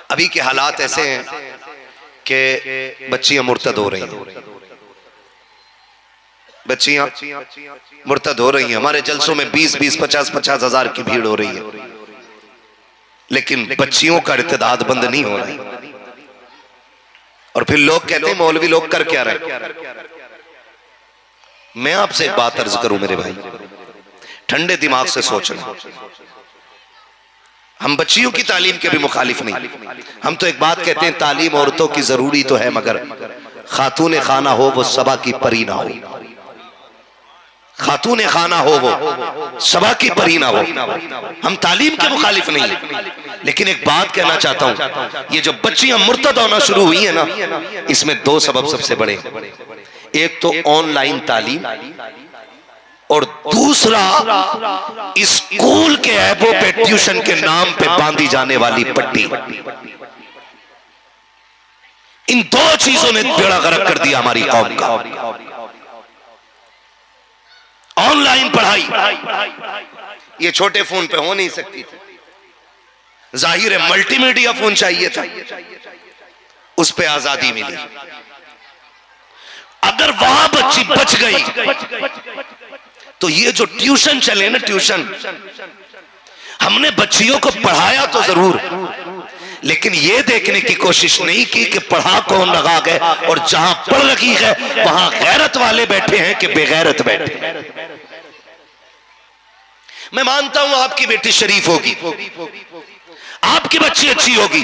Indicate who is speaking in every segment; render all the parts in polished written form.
Speaker 1: अभी के हालात ऐसे हैं कि बच्चियां मुर्तद हो रही हैं, बच्चियां मुर्तद हो रही हैं। हमारे जलसों में 20-20, 50-50 हजार की भीड़ हो रही है, लेकिन बच्चियों का इर्तिदाद बंद नहीं हो रहा है। और फिर लोग कहते हैं मौलवी लोग कर क्या रहे। मैं आपसे एक बात अर्ज करूं मेरे भाई, ठंडे दिमाग से सोचना। हम बच्चियों की तालीम के भी मुखालिफ नहीं। हम तो एक बात कहते हैं, तालीम औरतों की जरूरी तो है, मगर खातून खाना हो वो सबा की परी ना हो। खातून खाना हो वो सबा की परी ना हो। हम तालीम के मुखालिफ नहीं, लेकिन एक बात कहना चाहता हूं, ये जो बच्चियां मुर्तद होना शुरू हुई है ना, इसमें दो सबब सबसे बड़े। एक तो ऑनलाइन तालीम, और दूसरा स्कूल के ऐबों पे ट्यूशन के नाम पे बांधी जाने वाली पट्टी। इन दो चीजों ने बेड़ा गर्क कर दिया हमारी कौम का। ऑनलाइन पढ़ाई ये छोटे फोन पे हो नहीं सकती थी, जाहिर है मल्टीमीडिया फोन चाहिए था, उस पे आजादी मिली। अगर वहां बच्ची बच गई तो ये जो ट्यूशन चले ना, ट्यूशन, हमने बच्चियों को पढ़ाया तो जरूर, लेकिन ये देखने की कोशिश नहीं की कि पढ़ा कौन लगा गए, और जहां पढ़ रखी है वहां गैरत वाले बैठे हैं कि बेगैरत बैठे। मैं मानता हूं आपकी बेटी शरीफ होगी, आपकी बच्ची अच्छी होगी,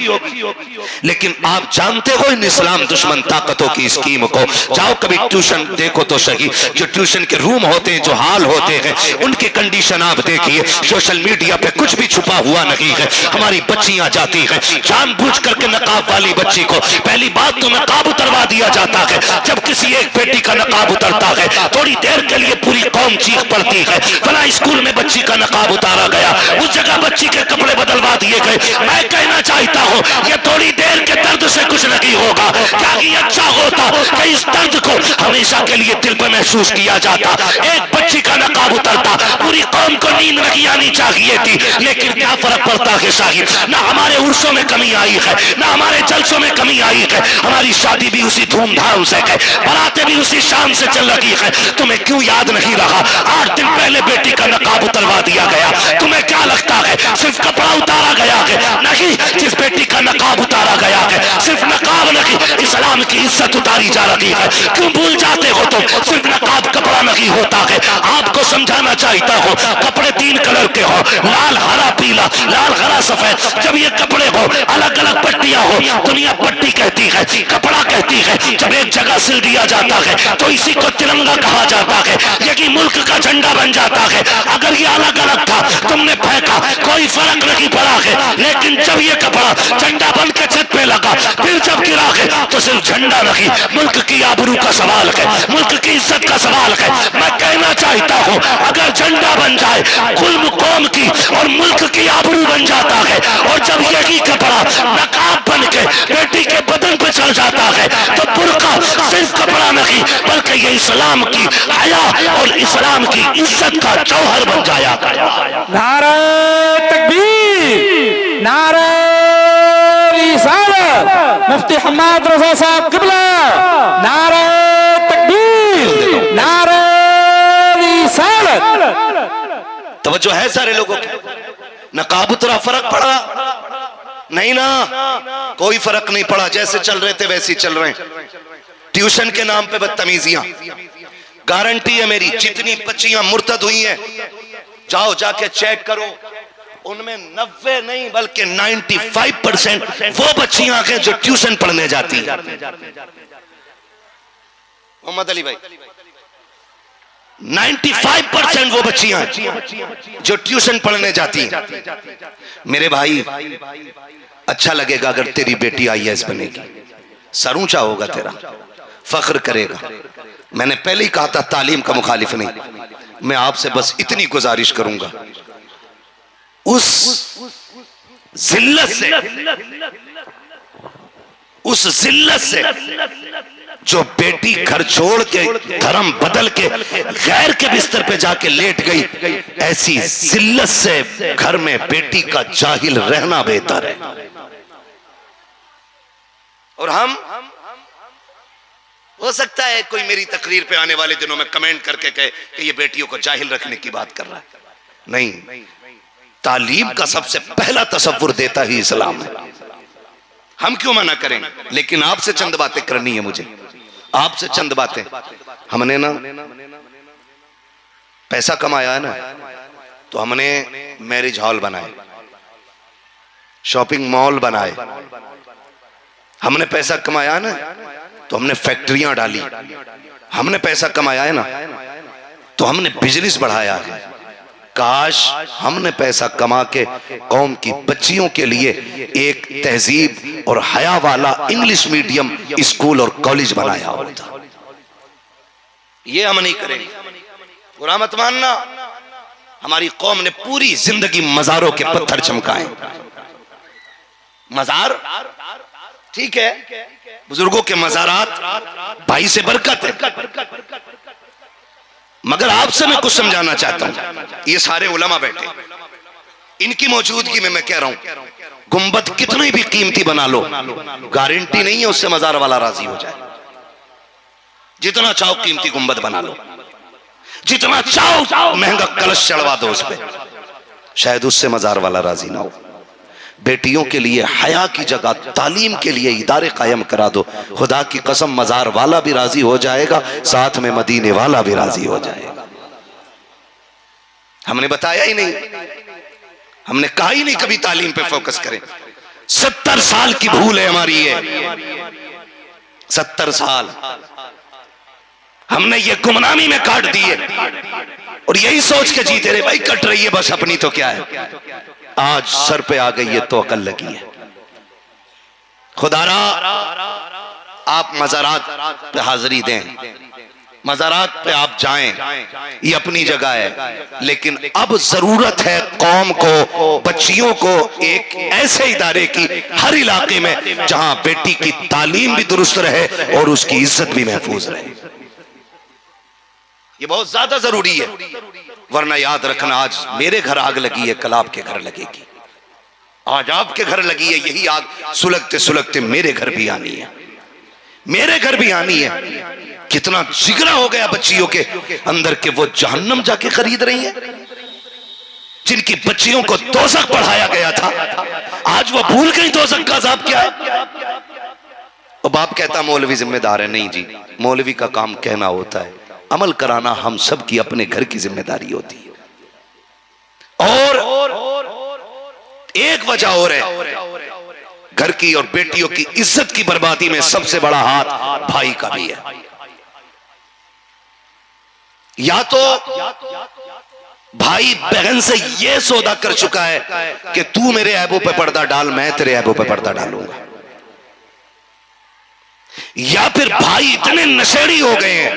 Speaker 1: लेकिन आप जानते हो इन इस्लाम दुश्मन ताकतों की स्कीम को। जाओ कभी ट्यूशन देखो तो सही, जो ट्यूशन के रूम होते हैं, जो हाल होते हैं, उनकी कंडीशन आप देखिए। सोशल मीडिया पे कुछ भी छुपा हुआ नहीं है। हमारी बच्चियां जाती हैं, जानबूझ करके नकाब वाली बच्ची को पहली बात तो नकाब उतरवा दिया जाता है। जब किसी एक बेटी का नकाब उतरता है, थोड़ी देर के लिए पूरी कौम चीख पड़ती है, फला स्कूल में बच्ची का नकाब उतारा गया, उस जगह बच्ची के कपड़े बदलवा दिए गए। मैं कहना चाहता हूं, ये थोड़ी देर के दर्द से कुछ नहीं होगा। क्या ये अच्छा होता कि इस दर्द को हमेशा के लिए दिल पर महसूस किया जाता। एक बच्ची का नकाब उतरता, पूरी कौम को नींद नहीं आनी चाहिए थी, लेकिन क्या फर्क पड़ता है साहिब, ना हमारे उर्सों में कमी आई है, ना हमारे जलसों में कमी आई है। हमारी शादी भी उसी धूमधाम से है, बारातें भी उसी शान से चल रही है। तुम्हें क्यों याद नहीं रहा 8 दिन पहले बेटी का नकाब उतरवा दिया गया? तुम्हें क्या लगता है सिर्फ कपड़ा उतारा गया है? नहीं, जिस बेटी का नकाब उतारा गया है, सिर्फ नकाब नहीं, इस्लाम की इज्जत उतारी जा रही है। क्यों भूल जाते हो तुम? सिर्फ नकाब कपड़ा नहीं होता है। आपको समझाना चाहता हूं, कपड़े 3 कलर के हो, लाल, हरा, पीला, लाल, हरा, सफेद। जब ये कपड़े हो, अलग अलग पट्टियां हो, दुनिया पट्टी कहती है, कपड़ा कहती है। जब एक जगह सिल दिया जाता है तो इसी को तिरंगा कहा जाता है, यही मुल्क का झंडा बन जाता है। अगर ये अलग अलग था, तुमने फेंका, कोई फर्क नहीं पड़ा है, लेकिन जब ये कपड़ा झंडा बन के छत पे लगा, फिर जब गिरा है, तो सिर्फ झंडा नहीं, मुल्क की आबरू का सवाल है, मुल्क की इज्जत का सवाल है। मैं कहना चाहता हूं, अगर झंडा बन जाए, कुल कौम की और मुल्क की आबरू बन जाता है, और जब यही कपड़ा नकाब बन के बेटी के बदन पे चढ़ जाता है, तो बुर्का सिर्फ कपड़ा नहीं, बल्कि ये इस्लाम की हया और इस्लाम की इज्जत का जौहर बन जाया।
Speaker 2: नारा तकबीर, नारा रिसालत, मुफ्ती हम्माद रजा साहब किबला, नारा तकबीर, नारा रिसालत।
Speaker 1: तवज्जो है सारे लोगों की? नकाब उतरा, फर्क पड़ा? नहीं ना, कोई फर्क नहीं पड़ा। जैसे चल रहे थे वैसे ही चल रहे हैं। ट्यूशन के नाम पे बदतमीजियां, गारंटी है मेरी, जितनी बच्चियां मुर्तद हुई हैं, जाओ जाके चेक करो, उनमें 90 नहीं बल्कि 95% वो बच्चियां हैं जो ट्यूशन पढ़ने जाती हैं। मोहम्मद अली भाई, 95% वो बच्चियां हैं जो ट्यूशन पढ़ने जाती हैं। मेरे भाई, अच्छा लगेगा अगर तेरी बेटी IAS बनेगी, सर ऊंचा होगा तेरा, फख्र करेगा। मैंने पहले ही कहा था तालीम का मुखालिफ नहीं। मैं आपसे बस इतनी गुजारिश करूंगा, उस जिल्लत से जो बेटी घर छोड़ के, धर्म बदल के गैर के बिस्तर पे जाके लेट गई, ऐसी जिल्लत से घर में बेटी का जाहिल रहना बेहतर है। और हम, हो सकता है कोई मेरी तकरीर पे आने वाले दिनों में कमेंट करके कहे कि ये बेटियों को जाहिल रखने की बात कर रहा है। नहीं, तालीम का सबसे पहला तसव्वुर देता ही इस्लाम है। हम क्यों मना करेंगे? लेकिन आपसे चंद बातें करनी है मुझे, आपसे चंद बातें। हमने ना पैसा कमाया है ना, तो हमने मैरिज हॉल बनाए, शॉपिंग मॉल बनाए। हमने पैसा कमाया है ना, तो हमने फैक्ट्रियां डाली। हमने पैसा कमाया है ना, तो हमने बिजनेस बढ़ाया है। काश हमने पैसा कमा के कौम की बच्चियों के लिए एक तहजीब और हया वाला इंग्लिश मीडियम स्कूल और कॉलेज बनाया होता। ये हम नहीं करेंगे। बुरा मत मानना, हमारी कौम ने पूरी जिंदगी मजारों के पत्थर चमकाए। मजार ठीक है, बुजुर्गों के मजारात भाई से बरकत है, मगर आपसे मैं कुछ समझाना चाहता हूं। ये सारे उलमा बैठे, इनकी मौजूदगी में मैं कह रहा हूं, गुंबद कितनी भी कीमती बना लो, गारंटी नहीं है उससे मजार वाला राजी हो जाए। जितना चाहो कीमती गुंबद बना लो, जितना चाहो महंगा कलश चढ़वा दो उस पर, शायद उससे मजार वाला राजी ना हो। बेटियों के लिए हया की जगह तालीम के लिए इदारे कायम करा दो, खुदा की कसम मजार वाला भी राजी हो जाएगा, साथ में मदीने वाला भी राजी हो जाएगा। हमने बताया ही नहीं, हमने कहा ही नहीं कभी तालीम पे फोकस करें। 70 साल की भूल है हमारी ये, 70 साल हमने ये गुमनामी में काट दिए और यही सोच के जीते रहे, भाई कट रही है बस अपनी तो क्या है। आज सर पे आ गई है तो अकल लगी है। खुदारा आप मज़ारात पे हाजिरी दें, मज़ारात पे आप जाएं, ये अपनी जगह है, लेकिन अब जरूरत है कौम को, बच्चियों को एक ऐसे इदारे की हर इलाके में जहां बेटी की तालीम भी दुरुस्त रहे और उसकी इज्जत भी महफूज रहे। ये बहुत ज्यादा जरूरी है, वरना याद रखना आज मेरे घर आग लगी है, कल आपके घर लगेगी। आज आपके घर लगी है, यही आग सुलगते सुलगते मेरे घर भी आनी है, मेरे घर भी आनी है। कितना जिगरा हो गया बच्चियों के अंदर के वो जहन्नम जाके खरीद रही है। जिनकी बच्चियों को दोज़ख पढ़ाया गया था, आज वो भूल गई दोज़ख का अज़ाब क्या है। और बाप कहता मौलवी जिम्मेदार है। नहीं जी, मौलवी का काम कहना होता है, अमल कराना हम सब की अपने घर की जिम्मेदारी होती है। और एक वजह और है, घर की और बेटियों की इज्जत की बर्बादी में सबसे बड़ा हाथ भाई का भी है। या तो भाई बहन से यह सौदा कर चुका है कि तू मेरे ऐबों पे पर्दा डाल, मैं तेरे ऐबों पे पर्दा डालूंगा, या फिर भाई इतने नशेड़ी हो गए हैं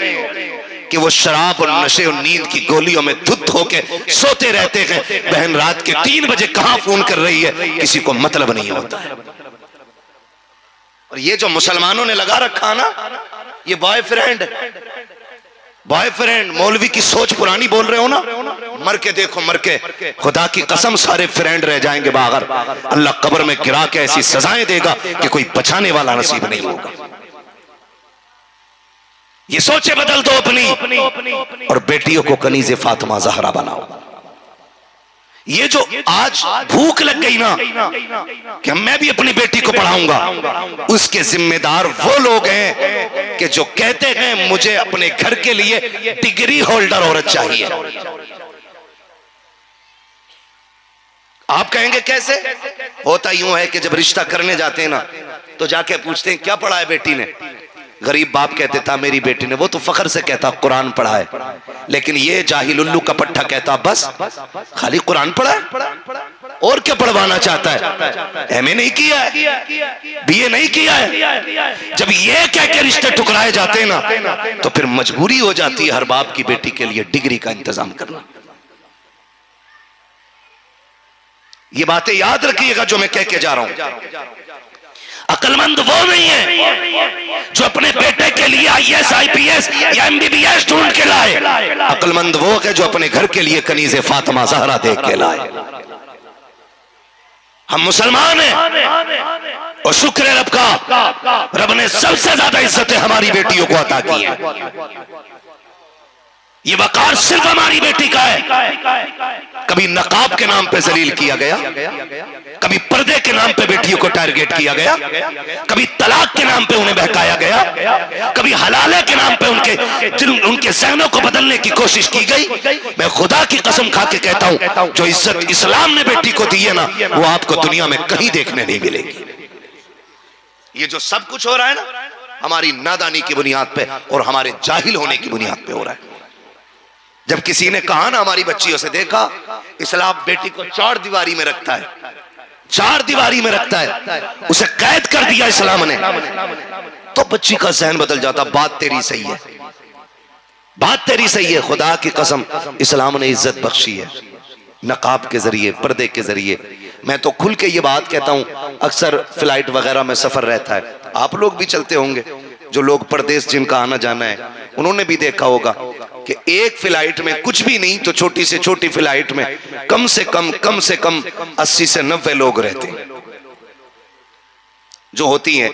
Speaker 1: कि वो शराब और नशे और नींद की गोलियों में धुत होके सोते रहते हैं। बहन रात के 3 बजे कहां फोन कर रही है किसी को मतलब नहीं होता है। और ये जो मुसलमानों ने लगा रखा ना, ये बॉयफ्रेंड मौलवी की सोच पुरानी बोल रहे हो ना, मर के देखो, मर के खुदा की कसम सारे फ्रेंड रह जाएंगे बाहर। अल्लाह कब्र में गिरा के ऐसी सजाएं देगा कि कोई बचाने वाला नसीब नहीं होगा। ये सोचे बदल दो अपनी, और बेटियों को कनीज़े फातिमा ज़हरा बनाओ। ये जो आज भूख लग गई ना कि मैं भी अपनी बेटी को पढ़ाऊंगा, उसके जिम्मेदार वो लोग हैं कि जो कहते हैं मुझे अपने घर के लिए डिग्री होल्डर औरत चाहिए। आप कहेंगे कैसे? होता यूं है कि जब रिश्ता करने जाते हैं ना, तो जाके पूछते हैं क्या पढ़ा है बेटी ने। गरीब बाप कहते था मेरी बेटी ने, वो तो फख्र से कहता कुरान पढ़ा है, लेकिन ये जाहिल उल्लू का पट्टा कहता बस खाली कुरान पढ़ा है, और क्या पढ़वाना चाहता है, एमए नहीं किया है, बीए नहीं किया है। जब ये कह के रिश्ते ठुकराए जाते हैं ना, तो फिर मजबूरी हो जाती है हर बाप की बेटी के लिए डिग्री का इंतजाम करना। ये बातें याद रखिएगा जो मैं कह के जा रहा हूं। अक्लमंद वो नहीं है जो अपने बेटे के लिए आईएएस आईपीएस या एमबीबीएस ढूंढ के लाए। अक्लमंद वो है जो अपने घर के लिए कनीज़े फातिमा ज़हरा देख के लाए। हम मुसलमान हैं और शुक्र है रब का, रब ने सबसे ज्यादा इज्जतें हमारी बेटियों को अता की है। ये वकार सिर्फ हमारी बेटी का है। कभी नकाब के नाम पे जलील किया गया, कभी पर्दे के नाम पे बेटियों को टारगेट किया गया, कभी तलाक के नाम पे उन्हें बहकाया गया, कभी हलाले के नाम पे उनके जहनों को बदलने की कोशिश की गई। मैं खुदा की कसम खा के कहता हूं, जो इज्जत इस्लाम ने बेटी को दी है ना, वो आपको दुनिया में कहीं देखने नहीं मिलेगी। ये जो सब कुछ हो रहा है ना, हमारी नादानी की बुनियाद पे और हमारे जाहिल होने की बुनियाद पे हो रहा है। जब किसी ने कहा ना, हमारी बच्चियों से देखा, इस्लाम बेटी को चार दीवारी में रखता है, चार दीवारी में रखता है, उसे कैद कर दिया इस्लाम ने, तो बच्ची का जहन बदल जाता। बात तेरी सही है, बात तेरी सही है। खुदा की कसम, इस्लाम ने इज्जत बख्शी है नकाब के जरिए, पर्दे के जरिए। मैं तो खुल के ये बात कहता हूं, अक्सर फ्लाइट वगैरह में सफर रहता है, आप लोग भी चलते होंगे, जो लोग परदेश जिनका आना जाना है, उन्होंने भी देखा होगा कि एक फ्लाइट में कुछ भी नहीं तो छोटी से छोटी फ्लाइट में कम से कम 80 से 90 लोग रहते हैं, जो होती हैं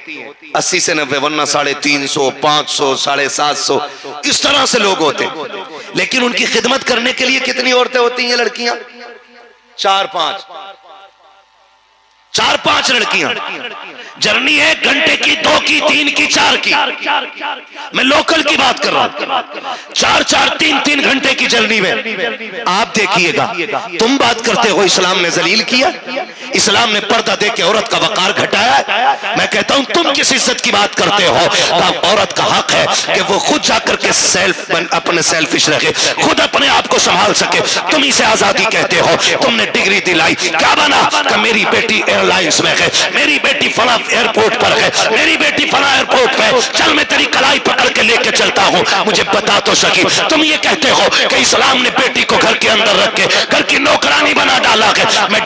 Speaker 1: 80 से 90, वरना 350, 500, 750 इस तरह से लोग होते हैं। लेकिन उनकी खिदमत करने के लिए कितनी औरतें होती हैं, लड़कियां? 4-5 लड़कियां। जर्नी है घंटे की, 2 की, 3 की, 4 की। मैं लोकल की बात कर रहा हूं। 4-4, 3-3 घंटे की जर्नी में आप देखिएगा। तुम बात करते हो इस्लाम ने जलील किया, इस्लाम ने पर्दा दे के औरत का वकार घटाया। मैं कहता हूं, तुम किस इज्जत की बात करते हो? तो औरत का हक है कि वो खुद जाकर के अपने सेल्फिश रखे, खुद अपने आप को संभाल सके। तुम इसे आजादी कहते हो। तुमने डिग्री दिलाई, क्या बना? कि मेरी बेटी एयरलाइंस में है, मेरी बेटी फला एयरपोर्ट पर है, मेरी बेटी फला एयरपोर्ट पे, चल मैं तेरी कलाई पकड़ के लेके चलता हूं, मुझे बता तो सकी। तुम ये कहते हो कि इस्लाम ने बेटी को घर के अंदर रख के घर की नौकरानी बना डाला है। मैं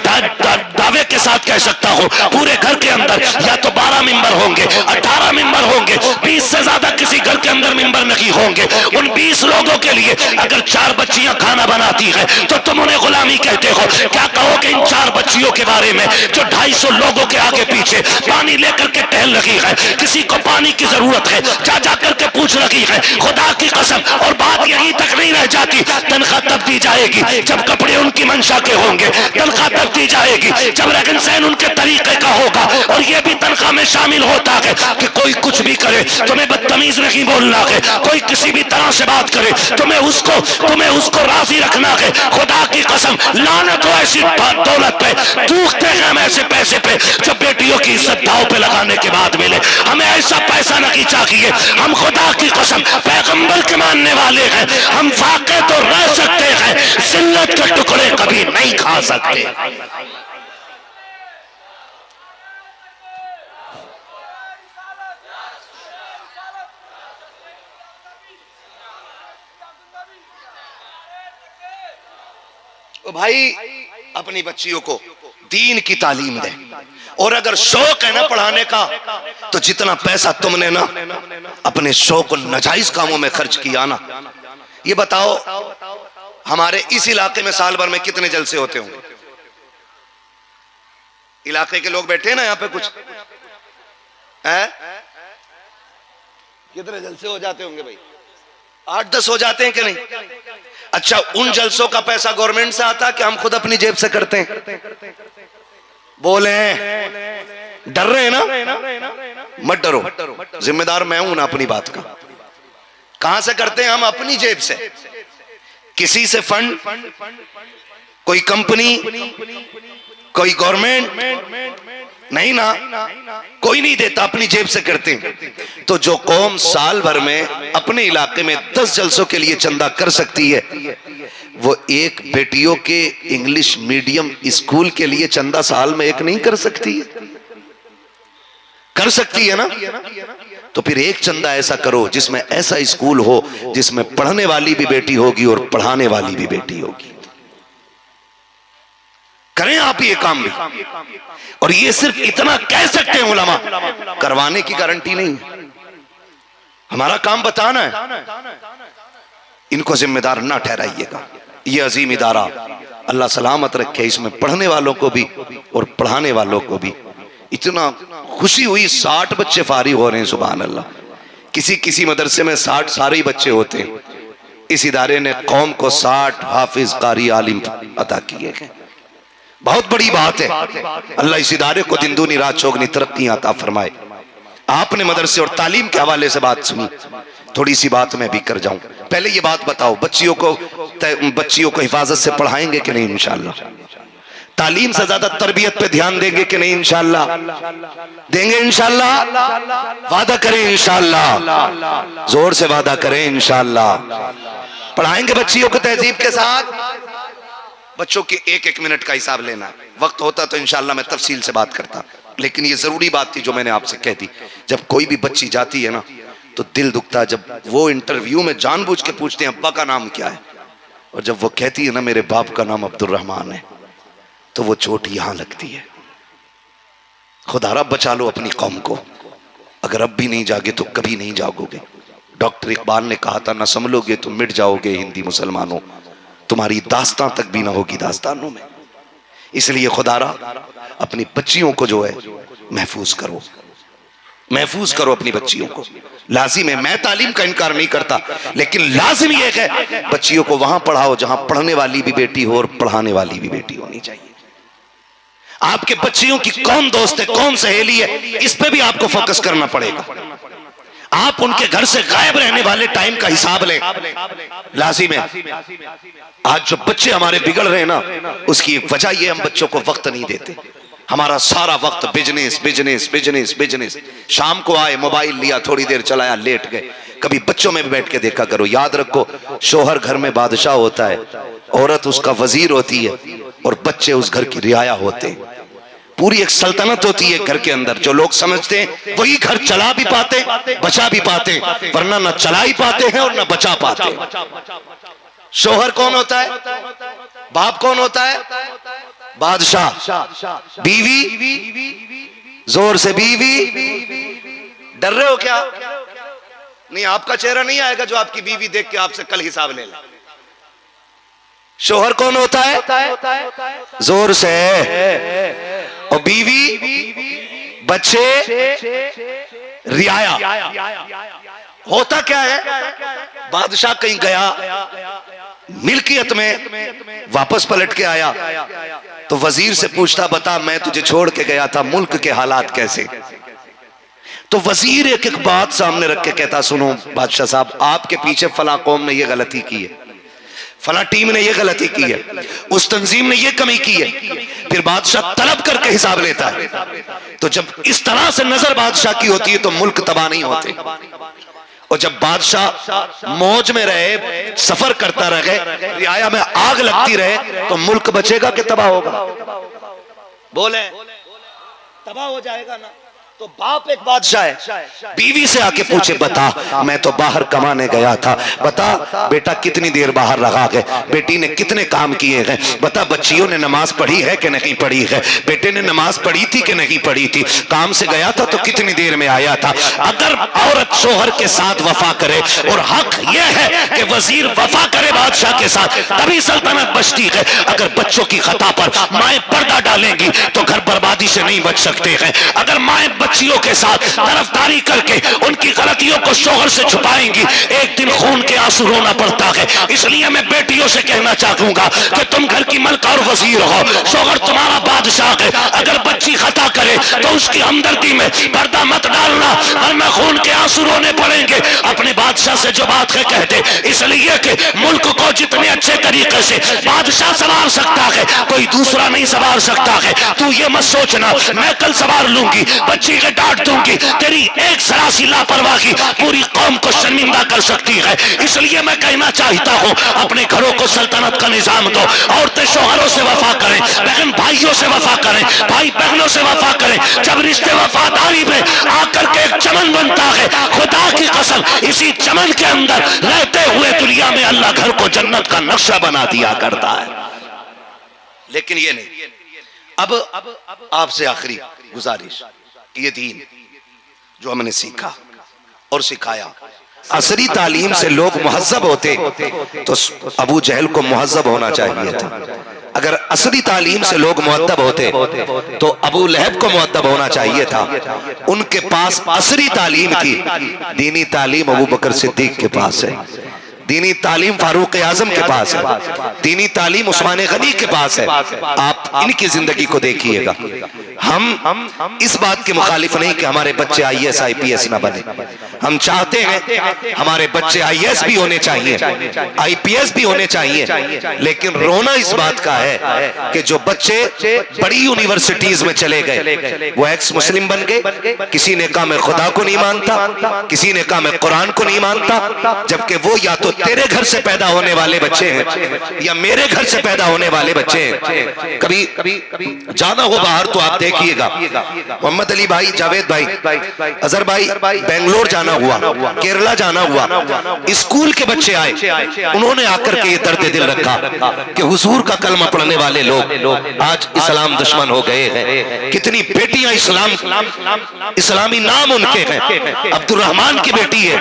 Speaker 1: दावे के साथ कह सकता हूं, पूरे घर के अंदर या तो 12 मेंबर होंगे, 18 मेंबर होंगे, 20 से ज्यादा किसी घर के अंदर मेंबर नहीं होंगे। उन 20 लोगों के लिए अगर 4 बच्चियां खाना बनाती है तो तुम उन्हें गुलामी कहते हो। क्या कहोगे इन 4 बच्चियों के बारे में जो 250 लोगों के आगे पीछे पानी लेकर के टहल रही है? किसी को पानी की जरूरत है, जा करके पूछ रही है। खुदा की कसम, और बात यहीं तक नहीं रह जाती, तनख्वाह तब दी जाएगी जब कपड़े उनकी मंशा के होंगे, तनख्वाह तब दी जाएगी जब रहन सहन उनके तरीके का होगा। और यह भी तनख्वाह में शामिल होता है कि कोई कुछ भी करे, तुम्हें बदतमीज नहीं बोलना है, कोई किसी भी तरह से बात करे, तुम्हें उसको राजी रखना है। खुदा की कसम, लानत हो ऐसी दौलत पे, थूकते हैं हम ऐसे पैसे पे जो बेटियों की इज्जत दांव पे लगाने के बाद मिले। हमें ऐसा पैसा नहीं चाहिए। हम खुदा की कसम पैगंबर के मानने वाले हैं, हम फाके तो रह सकते हैं, जिल्लत के टुकड़े कभी नहीं खा सकते। तो भाई अपनी बच्चियों को दीन की तालीम दे, और अगर शौक है ना पढ़ाने का, तो जितना पैसा तुमने ना अपने शौक और नाजायज कामों में खर्च किया ना, ये बताओ हमारे इस इलाके में साल भर में कितने जलसे होते होंगे? इलाके के लोग बैठे हैं ना यहाँ पे, कुछ है, कितने जलसे हो जाते होंगे भाई? 8-10 हो जाते हैं कि नहीं? अच्छा, उन जलसों का पैसा गवर्नमेंट से आता कि हम खुद अपनी जेब से करते हैं? बोले, डर रहे हैं ना? मत डरो, जिम्मेदार मैं हूं ना अपनी बात का। कहां से करते हैं हम? अपनी जेब से। किसी से फंड, कोई कंपनी, कोई गवर्नमेंट नहीं ना, कोई नहीं देता, अपनी जेब से करते हैं। तो जो कौम साल भर में अपने इलाके में 10 जलसों के लिए चंदा कर सकती है, वो एक बेटियों के इंग्लिश मीडियम स्कूल के लिए चंदा साल में एक नहीं कर सकती है? कर सकती है ना? तो फिर एक चंदा ऐसा करो जिसमें ऐसा स्कूल हो जिसमें पढ़ने वाली भी बेटी होगी और पढ़ाने वाली भी बेटी होगी। करें आप ये काम भी। और ये सिर्फ इतना कह सकते हैं उलमा, करवाने की गारंटी नहीं। हमारा काम बताना है, इनको जिम्मेदार ना ठहराइएगा। ये अजीम इदारा अल्लाह सलामत रखे, इसमें पढ़ने वालों को भी और पढ़ाने वालों को भी इतना खुशी हुई, 60 बच्चे फारिग हो रहे हैं, सुभान अल्लाह। किसी किसी मदरसे में 60 सारे ही बच्चे होते हैं। इस इदारे ने कौम को 60 हाफिज कारी आलिम अता किए हैं। बहुत बड़ी बात है। अल्लाह इस इदारे को दिन दूनी रात चौगनी तरक्की अता फरमाए। आपने मदरसे और तालीम के हवाले से बात सुनी, थोड़ी सी बात मैं भी कर जाऊं। पहले ये बात बताओ, बच्चियों को हिफाजत से पढ़ाएंगे कि नहीं इंशाअल्लाह? तालीम से ज्यादा तरबियत पे ध्यान देंगे कि नहीं इंशाअल्लाह? देंगे इंशाअल्लाह? वादा करें इंशाअल्लाह, जोर से वादा करें इंशाअल्लाह। पढ़ाएंगे बच्चियों को तहजीब के साथ। बच्चों के एक एक मिनट का हिसाब लेना। वक्त होता तो इंशाअल्लाह मैं तफसील से बात करता, लेकिन ये जरूरी बात थी जो मैंने आपसे कह दी। जब कोई भी बच्ची जाती है ना तो दिल दुखता है। जब वो इंटरव्यू में जानबूझ के पूछते हैं अब्बा का नाम क्या है, और जब वो कहती है ना मेरे बाप का नाम अब्दुल रहमान है, तो वो चोट यहां लगती है। खुदा रब बचा लो अपनी कौम को। अगर अब भी नहीं जागे तो कभी नहीं जागोगे। डॉक्टर इकबाल ने कहा था, ना संभलोगे तो मिट जाओगे हिंदी मुसलमानों, तुम्हारी दास्तां तक भी ना होगी दास्तानों में। इसलिए खुदारा अपनी बच्चियों को जो है महफूज करो, महफूज करो अपनी बच्चियों को। लाजिम है, मैं तालीम का इनकार नहीं करता, लेकिन लाजिम यह है बच्चियों को वहां पढ़ाओ जहां पढ़ने वाली भी बेटी हो और पढ़ाने वाली भी बेटी होनी चाहिए। आपके बच्चियों की कौन दोस्त है, कौन सहेली है, इस पे भी आपको फोकस करना पड़ेगा। आप उनके घर से गायब रहने वाले टाइम का हिसाब लें, लाजिम है। आज जो बच्चे हमारे बिगड़ रहे हैं ना, उसकी एक वजह यह हम बच्चों को वक्त नहीं देते। हमारा सारा वक्त बिजनेस बिजनेस बिजनेस बिजनेस। शाम को आए, मोबाइल लिया, थोड़ी देर चलाया, लेट गए। कभी बच्चों में भी बैठ के देखा करो। याद रखो, शोहर घर में बादशाह होता है, औरत उसका वजीर होती है, और बच्चे उस घर की रियाया होते हैं। पूरी एक सल्तनत होती है घर के अंदर। जो लोग समझते हैं वही घर चला भी पाते, बचा भी पाते, वरना न चला ही पाते हैं और न बचा पाते। शोहर कौन होता है? बाप कौन होता है? बादशाह। बीवी, जोर से बीवी। डर रहे हो क्या? नहीं, आपका चेहरा नहीं आएगा जो आपकी बीवी देख के आपसे कल हिसाब ले ले। शोहर कौन होता है? जोर से। और बीवी, बच्चे, रियाया। होता क्या है? बादशाह कहीं गया, मिल्कियत में वापस पलट के आया तो वजीर से पूछता, बता मैं तुझे छोड़ के गया था, मुल्क के हालात कैसे? तो वजीर एक एक बात सामने रख के कहता, सुनो बादशाह साहब, आपके पीछे फला कौम ने यह गलती की है, फला टीम ने यह गलती की है, उस तंजीम ने यह कमी की है। फिर बादशाह तलब करके हिसाब लेता है। तो जब इस तरह से नजर बादशाह की होती है तो मुल्क तबाह नहीं होते। और जब बादशाह मौज में रहे, सफर करता रहे, रियाया में आग लगती रहे, तो मुल्क बचेगा कि तबाह होगा? बोले, तबाह हो जाएगा ना। तो बाप एक बादशाह है, बीवी से आके पूछे, बता मैं तो बाहर कमाने गया था, बता बेटा कितनी देर बाहर रहा है, बेटी ने कितने काम किए हैं, बता बच्चियों ने नमाज पढ़ी है कि नहीं पढ़ी है, बेटे ने नमाज पढ़ी थी कि नहीं पढ़ी थी, काम से गया था तो कितनी देर में आया था। अगर औरत शोहर के साथ वफा करे, और हक यह है कि वजीर वफा करे बादशाह के साथ, तभी सल्तनत बचती है। अगर बच्चों की खता पर माएं पर्दा डालेंगी तो घर बर्बादी से नहीं बच सकते हैं। अगर माएं बच्चियों के साथ तरफदारी करके उनकी गलतियों को शोहर से छुपाएंगी, एक दिन खून के आंसू रोना पड़ता है। इसलिए मैं बेटियों से कहना चाहूंगा कि तुम घर की मलका और वजीर हो, शोहर तुम्हारा बादशाह है। अगर बच्ची खता करे तो उसकी हमदर्दी में पर्दा मत डालना, वरना खून के आंसू रोने पड़ेंगे। अपने बादशाह से जो बात है कहते, इसलिए कि मुल्क को जितने अच्छे तरीके से बादशाह संभाल सकता है, कोई दूसरा नहीं संभाल सकता है। तू ये मत सोचना मैं कल संभाल लूंगी, बच्ची के डांट दूंगी, तेरी एक जरा सी लापरवाही पूरी कौम को शर्मिंदा कर सकती है। इसलिए मैं कहना चाहता हूं, अपने घरों को सल्तनत का निजाम दो। औरतें शोहरों से वफा करें, बहन भाइयों से वफा करें, भाई बहनों से वफा करें। जब रिश्ते वफादारी में आकर के एक चमन बनता है, खुदा की कसम इसी चमन के अंदर रहते हुए दुनिया में अल्लाह घर को जन्नत का नक्शा बना दिया करता है। लेकिन ये नहीं। अब आपसे आखिरी गुजारिश, ये दीन जो हमने सीखा और सिखाया, असरी तालीम से लोग मुहज्जब होते तो अबू जहल को मुहज्जब होना चाहिए था। अगर असली तालीम से लोग मुअद्दब होते तो अबू लहब को मुअद्दब होना चाहिए था। उनके पास असली तालीम थी। दीनी तालीम अबू बकर सिद्दीक के पास है, दीनी तालीम फारूक आजम के पास है, दीनी तालीम उस्मान गनी के पास है। आप इनकी जिंदगी को देखिएगा। हम इस बात के मुखालिफ नहीं कि हमारे बच्चे IAS IPS ना बने। हम चाहते हैं हमारे बच्चे IAS भी होने चाहिए, IPS भी होने चाहिए, लेकिन रोना इस बात का है कि जो बच्चे बड़ी यूनिवर्सिटीज में चले गए वो एक्स मुस्लिम बन गए। किसी ने कहा मैं खुदा को नहीं मानता, किसी ने कहा मैं कुरान को नहीं मानता, जबकि वो या तो तेरे घर से पैदा होने वाले बच्चे हैं या मेरे घर से पैदा होने वाले बच्चे हैं। कभी जाना हो बाहर तो आप देखिएगा, मोहम्मद अली भाई, जावेद भाई, अजहर भाई, बेंगलोर जाना हुआ, केरला जाना हुआ, स्कूल के बच्चे आए, उन्होंने आकर के ये दर्द दिल रखा कि हुजूर का कलमा पढ़ने वाले लोग आज इस्लाम दुश्मन हो गए हैं। कितनी बेटियां इस्लामी नाम उनके हैं, अब्दुल रहमान की बेटी है,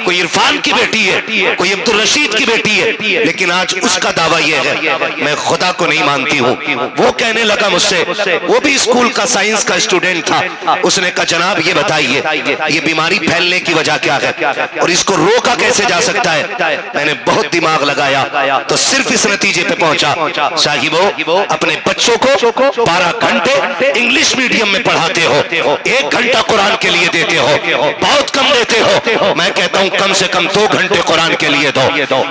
Speaker 1: कोई इरफान की बेटी है, कोई अब्दुल रशीद की बेटी है, लेकिन आज उसका दावा यह है मैं खुदा को नहीं मानती हूँ। वो कहने लगा मुझसे, वो भी स्कूल का साइंस का स्टूडेंट था, उसने कहा जनाब ये बताइए ये बीमारी फैलने की वजह क्या है और इसको रोका कैसे जा सकता है। मैंने बहुत दिमाग लगाया तो सिर्फ इस नतीजे पे पहुंचा, साहिबो अपने बच्चों को 12 घंटे इंग्लिश मीडियम में पढ़ाते हो, 1 घंटा कुरान के लिए देते हो, बहुत कम देते हो। मैं कहता हूँ कम से कम 2 घंटे कुरान के लिए दो,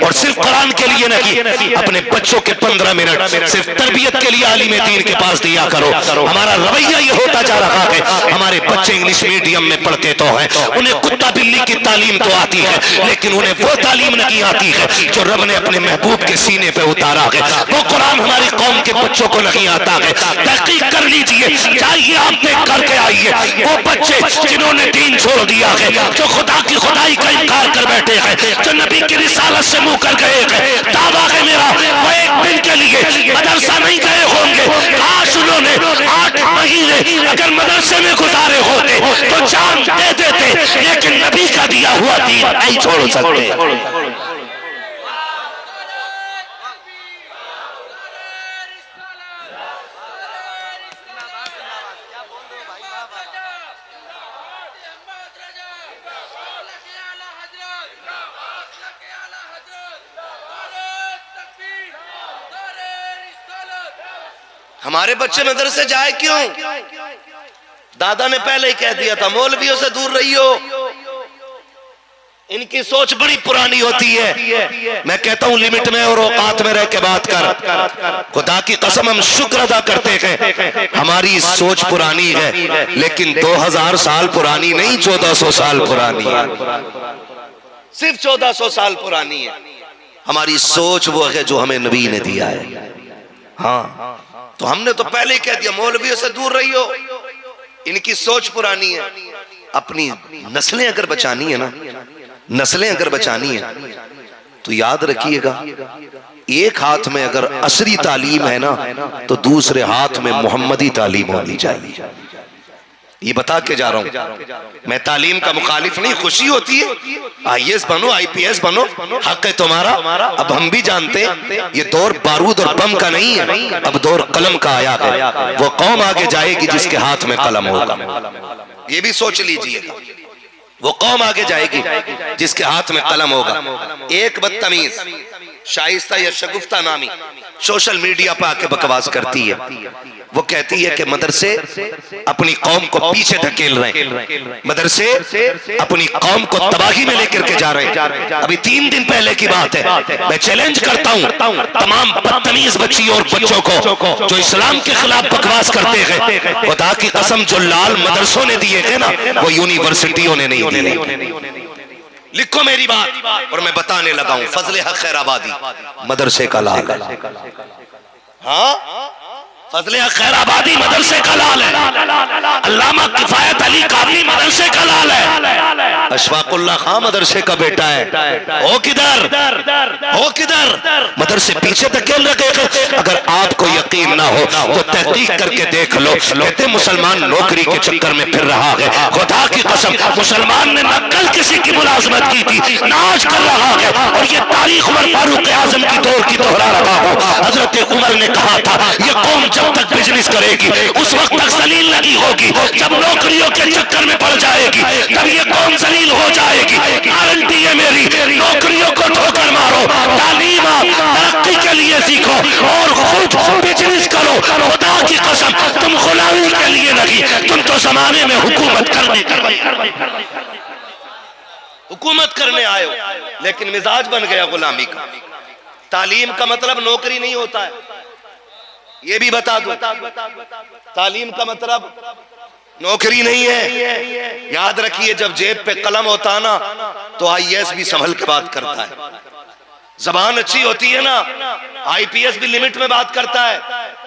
Speaker 1: और सिर्फ कुरान के लिए नहीं, अपने बच्चों के 15 मिनट सिर्फ तरबियत के लिए आलिम दीन के पास दिया करो। हमारा रवैया ये होता जा रहा है, हमारे बच्चे इंग्लिश मीडियम में पढ़ते तो हैं, उन्हें कुत्ता बिल्ली की तालीम तो आती है, लेकिन उन्हें वो तालीम नहीं आती है जो रब ने अपने महबूब के सीने पे उतारा है। वो कुरान हमारी कौम के बच्चों को नहीं आता है। तहकीक कर लीजिए, जाइए आप देख करके आइए, वो बच्चे जिन्होंने दीन छोड़ दिया है, जो खुदा की खुदाई का इनकार कर बैठे हैं, जो नबी की रिसालत से मुंह कर गए हैं, दावा है मेरा वो एक दिन के लिए मदरसा नहीं गए होंगे। काश उन्होंने 8 महीने अगर मदरसे में गुजारे होते तो जान दे देते, लेकिन नबी का दिया हुआ दीन नहीं छोड़ सकते। हमारे बच्चे मदरसे जाए क्यों? दादा ने पहले ही कह दिया था मौलवियों से दूर रहियो, इनकी सोच बड़ी पुरानी होती है। मैं कहता हूं लिमिट में और औकात में रह के बात कर। खुदा की कसम हम शुक्र अदा करते हैं हमारी सोच पुरानी है, लेकिन 2000 साल पुरानी नहीं, 1400 साल पुरानी है, सिर्फ 1400 साल पुरानी है। हमारी सोच वो है जो हमें नबी ने दिया है। हाँ, तो हमने तो पहले ही कह दिया मौलवियों से दूर रहियो, इनकी सोच पुरानी है। अपनी नस्लें अगर बचानी है ना, नस्लें अगर बचानी है तो याद रखिएगा, एक हाथ में अगर असली तालीम है ना तो दूसरे हाथ में मोहम्मदी तालीम होनी चाहिए। ये बता के जा रहा हूं, मैं तालीम का मुखालिफ नहीं, खुशी होती है IAS बनो IPS बनो, हक है तुम्हारा। अब हम भी जानते हैं ये दौर बारूद और बम का नहीं है, अब दौर कलम का आया है। वो कौम आगे जाएगी जिसके हाथ में कलम होगा, ये भी सोच लीजिएगा। वो कौम आगे जाएगी जिसके हाथ में कलम होगा। एक बदतमीज शाइस्ता या शगुफ्ता नामी सोशल मीडिया पर आके बकवास करती है, वो कहती है कि मदरसे अपनी कौम को पीछे धकेल रहे हैं, मदरसे अपनी कौम को तबाही में लेकर के जा रहे हैं। अभी 3 दिन पहले की बात है, मैं चैलेंज करता हूं तमाम बदतमीज बच्ची और बच्चों को जो इस्लाम के खिलाफ बकवास करते हैं, खुदा की कसम जो लाल मदरसों ने दिए थे ना वो यूनिवर्सिटियों ने नहीं दिए। लिखो मेरी बात, और मैं बताने लगा हूं फजले हक खैराबादी मदरसे का लाल है। हाँ, फजले हक खैराबादी मदरसे का लाल है, अल्लामा किफायत अली काबली मदरसे का लाल है, अशफाकुल्लाह खां मदरसे का बेटा है। हो किधर, हो किधर? मदरसे पीछे धकेल रखे। अगर आपको यकीन ना हो तो तहकीक करके देख लो, कहते मुसलमान नौकरी के चक्कर में फिर रहा है। खुदा की कसम, मुसलमान ने न कल किसी की मुलाजमत की थी, न आज कर रहा है, और ये तारीख उमर फारूक आजम की दौर की दोहरा रहा हो। हजरत उमर ने कहा था ये कौम जब तक बिजनेस करेगी उस वक्त तक जलील नहीं होगी, जब नौकरियों के चक्कर में पड़ जाएगी तब ये कौम जलील हो जाएगी। गारंटी है मेरी, नौकरियों को ठोकर मारो, तालीम तरक्की के लिए सीखो और खुद बिजनेस करो। खुदा की कसम तुम गुलामी के लिए नहीं, तुम तो जमाने में हुकूमत करने आए हो, लेकिन मिजाज बन गया गुलामी का। तालीम का मतलब नौकरी नहीं होता है, ये भी बता दो। तालीम का मतलब नौकरी नहीं है। याद रखिए, जब जेब पे कलम होता है ना तो आईएएस भी संभल के बात करता है। जबान अच्छी होती है ना, आईपीएस भी लिमिट में बात करता है।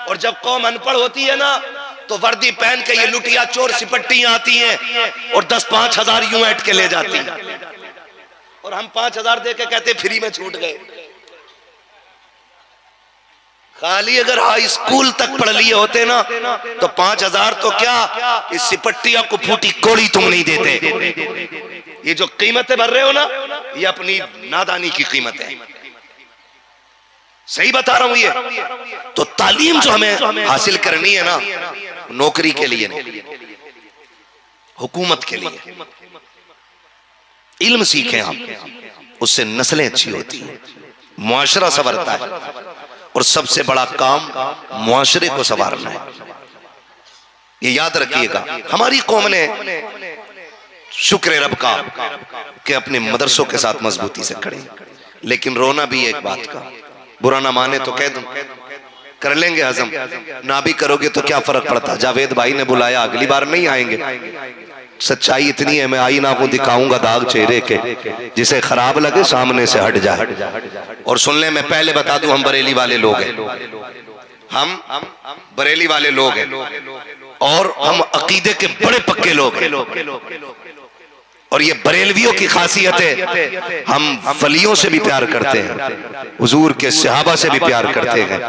Speaker 1: और जब कौम अनपढ़ होती है ना तो वर्दी पहन के ये लुटिया चोर सिपट्टियां आती हैं और 10-5 हजार यूं ऐट के ले जाती हैं, और हम 5 हजार दे के कहते फ्री में छूट गए। खाली अगर हाई स्कूल तक पढ़ लिए होते ना तो 5 हजार तो क्या, इस सिपट्टिया को फूटी कोड़ी तुम नहीं देते। ये जो कीमतें भर रहे हो ना, ये अपनी नादानी की कीमत है। सही बता रहा हूं ये। तो तालीम जो हमें हासिल करनी है ना, नौकरी के लिए नहीं, हुकूमत के लिए। इल्म सीखें आप, उससे नस्लें अच्छी होती हैं, मुआशरा संवरता है, और सबसे बड़ा काम मुआशरे को संवारना है। ये याद रखिएगा। हमारी कौम ने शुक्र रब का कि अपने मदरसों के साथ मजबूती से खड़े, लेकिन रोना भी एक बात का, बुरा ना माने तो कह दूं, कर लेंगे हजम, ना भी करोगे तो क्या फर्क पड़ता। जावेद भाई ने बुलाया, अगली बार नहीं आएंगे। सच्चाई इतनी है, मैं आईना को दिखाऊंगा दाग चेहरे के, जिसे खराब लगे सामने से हट जाए। और सुन ले, मैं पहले बता दूं, हम बरेली वाले लोग हैं, हम बरेली वाले लोग हैं, और हम अकीदे के बड़े पक्के लोग हैं। और ये बरेलवियों की खासियत है, हम वलियों से भी प्यार करते हैं, हुजूर के सहाबा से भी प्यार करते हैं,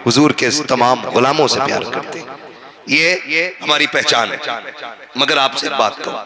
Speaker 1: हुजूर के तमाम गुलामों से प्यार करते हैं। ये हमारी पहचान है। मगर आपसे एक बात कहूं,